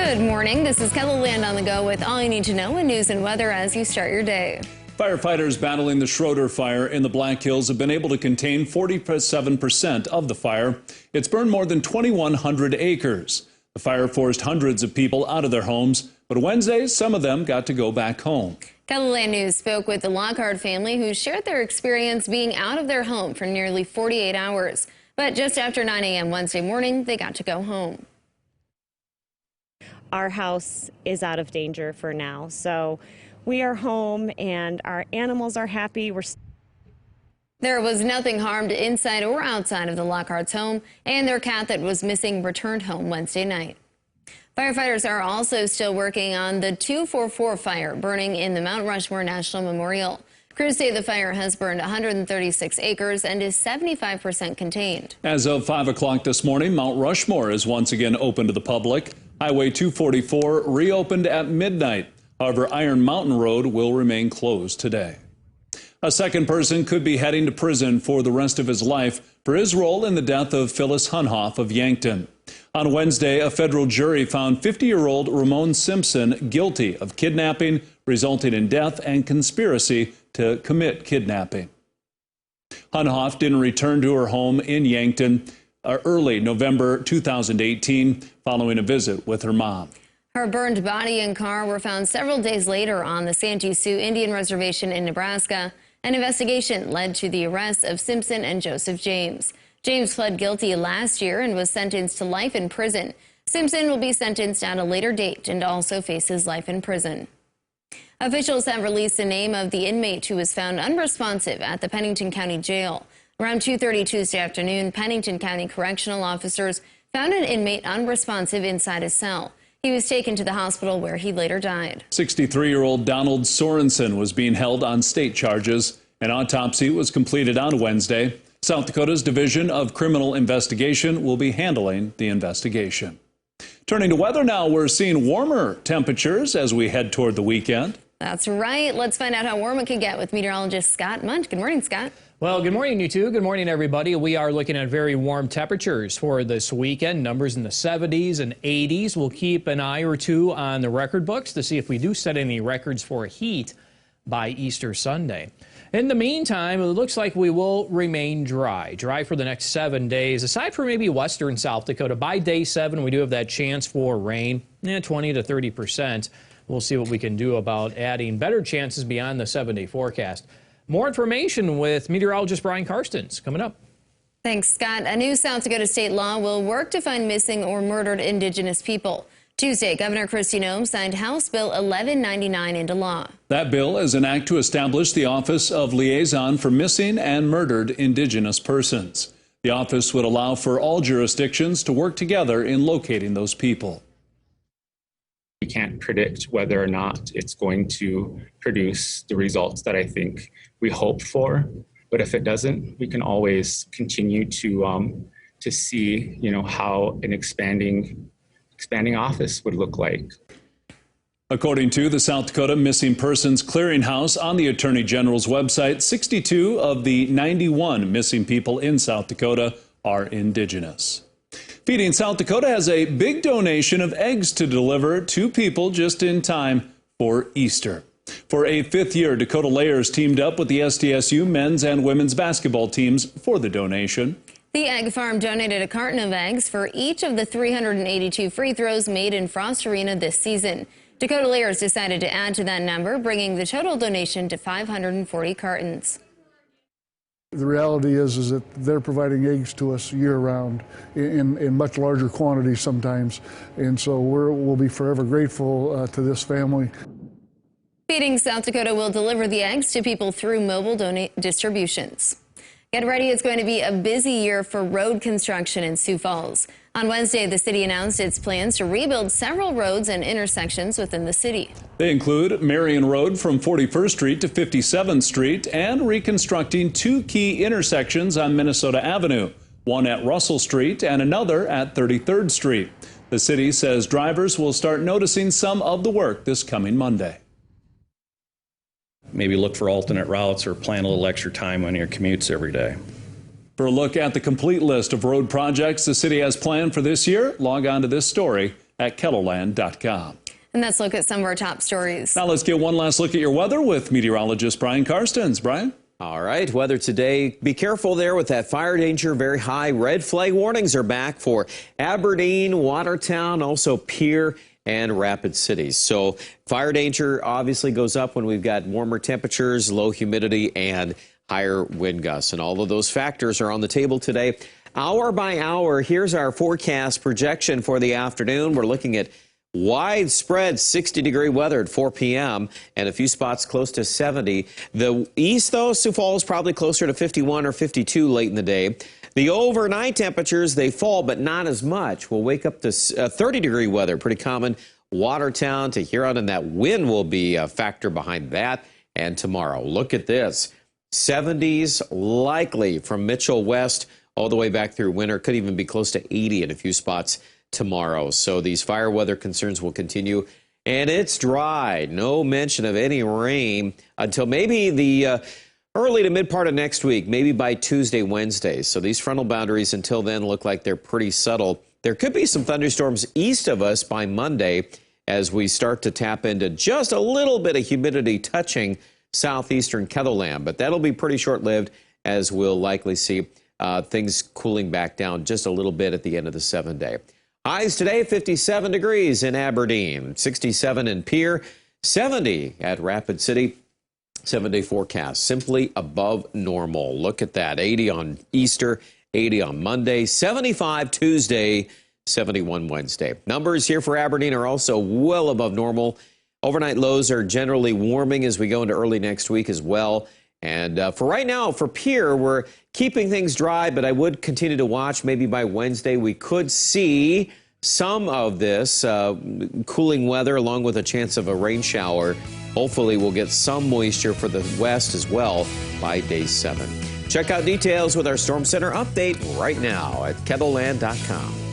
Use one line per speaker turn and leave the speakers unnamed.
Good morning. This is KELOLAND on the go with all you need to know in news and weather as you start your day.
Firefighters battling the Schroeder fire in the Black Hills have been able to contain 47% of the fire. It's burned more than 2,100 acres. The fire forced hundreds of people out of their homes, but Wednesday, some of them got to go back home.
KELOLAND News spoke with the Lockhart family who shared their experience being out of their home for nearly 48 hours. But just after 9 a.m. Wednesday morning, they got to go home.
Our house is out of danger for now, so we are home and our animals are happy.
There was nothing harmed inside or outside of the Lockhart's home, and their cat that was missing returned home Wednesday night. Firefighters are also still working on the 244 fire burning in the Mount Rushmore National Memorial. Crews say the fire has burned 136 acres and is 75% contained.
As of 5 o'clock this morning, Mount Rushmore is once again open to the public. Highway 244 reopened at midnight. However, Iron Mountain Road will remain closed today. A second person could be heading to prison for the rest of his life for his role in the death of Phyllis Hunhoff of Yankton. On Wednesday, a federal jury found 50-year-old Ramon Simpson guilty of kidnapping, resulting in death, and conspiracy to commit kidnapping. Hunhoff didn't return to her home in Yankton early November 2018 following a visit with her mom.
Her burned body and car were found several days later on the Santee Sioux Indian Reservation in Nebraska. An investigation led to the arrest of Simpson and Joseph James. James pled guilty last year and was sentenced to life in prison. Simpson will be sentenced at a later date and also faces life in prison. Officials have released the name of the inmate who was found unresponsive at the Pennington County Jail. Around 2:30 Tuesday afternoon, Pennington County correctional officers found an inmate unresponsive inside a cell. He was taken to the hospital where he later died.
63-year-old Donald Sorensen was being held on state charges. An autopsy was completed on Wednesday. South Dakota's Division of Criminal Investigation will be handling the investigation. Turning to weather now, we're seeing warmer temperatures as we head toward the weekend.
That's right. Let's find out how warm it can get with meteorologist Scott MUNDT. Good morning, Scott.
Well, good morning, you two. Good morning, everybody. We are looking at very warm temperatures for this weekend. Numbers in the 70s and 80s. We'll keep an eye or two on the record books to see if we do set any records for heat by Easter Sunday. In the meantime, it looks like we will remain dry for the next 7 days, aside from maybe western South Dakota. By day 7, we do have that chance for rain, 20 to 30%. We'll see what we can do about adding better chances beyond the 7-day forecast. More information with meteorologist Brian Karstens coming up.
Thanks, Scott. A new South Dakota state law will work to find missing or murdered Indigenous people. Tuesday, Governor Kristi Noem signed House Bill 1199 into law. That bill is an act to establish the Office of Liaison for Missing and Murdered Indigenous Persons. The office would allow for all jurisdictions to work together in locating those people.
We can't predict whether or not it's going to produce the results that I think we hope for, but if it doesn't, we can always continue to see, how an expanding office would look like.
According to the South Dakota Missing Persons Clearinghouse on the Attorney General's website, 62 of the 91 missing people in South Dakota are Indigenous. Feeding South Dakota has a big donation of eggs to deliver to people just in time for Easter. For a 5th year, Dakota Layers teamed up with the SDSU men's and women's basketball teams for the donation. The egg farm donated a carton of eggs for each of the 382 free throws made in Frost Arena this season. Dakota Layers decided to add to that number, bringing the total donation to 540 cartons.
The reality is that they're providing eggs to us year-round in much larger quantities sometimes, and so we'll be forever grateful to this family.
Feeding South Dakota will deliver the eggs to people through mobile distributions. Get ready, it's going to be a busy year for road construction in Sioux Falls. On Wednesday, the city announced its plans to rebuild several roads and intersections within the city. They include Marion Road from 41st Street to 57th Street and reconstructing 2 key intersections on Minnesota Avenue, one at Russell Street and another at 33rd Street. The city says drivers will start noticing some of the work this coming Monday.
Maybe look for alternate routes or plan a little extra time on your commutes every day.
For a look at the complete list of road projects the city has planned for this year, log on to this story at KELOLAND.com.
And let's look at some of our top stories.
Now let's get one last look at your weather with meteorologist Brian Karstens. Brian?
All right, weather today. Be careful there with that fire danger, very high. Red flag warnings are back for Aberdeen, Watertown, also Pierre and Rapid City. So fire danger obviously goes up when we've got warmer temperatures, low humidity, and higher wind gusts. And all of those factors are on the table today. Hour by hour, here's our forecast projection for the afternoon. We're looking at widespread 60-degree weather at 4 p.m. and a few spots close to 70. The east, though, Sioux Falls probably closer to 51 or 52 late in the day. The overnight temperatures, they fall, but not as much. We'll wake up to 30-degree weather, pretty common. Watertown to Huron, and that wind will be a factor behind that. And tomorrow, look at this. 70s likely from Mitchell west all the way back through winter. Could even be close to 80 in a few spots tomorrow. So these fire weather concerns will continue. And it's dry. No mention of any rain until maybe the early to mid part of next week, maybe by Tuesday, Wednesday. So these frontal boundaries until then look like they're pretty subtle. There could be some thunderstorms east of us by Monday as we start to tap into just a little bit of humidity touching southeastern KELOLAND. But that'll be pretty short-lived as we'll likely see things cooling back down just a little bit at the end of the 7-day. Highs today, 57 degrees in Aberdeen, 67 in Pierre, 70 at Rapid City. 7-day forecast, simply above normal. Look at that, 80 on Easter, 80 on Monday, 75 Tuesday, 71 Wednesday. Numbers here for Aberdeen are also well above normal. Overnight lows are generally warming as we go into early next week as well. And for right now, for Pierre, we're keeping things dry, but I would continue to watch. Maybe by Wednesday, we could see some of this cooling weather along with a chance of a rain shower. Hopefully, we'll get some moisture for the west as well by day 7. Check out details with our Storm Center update right now at KELOLAND.com.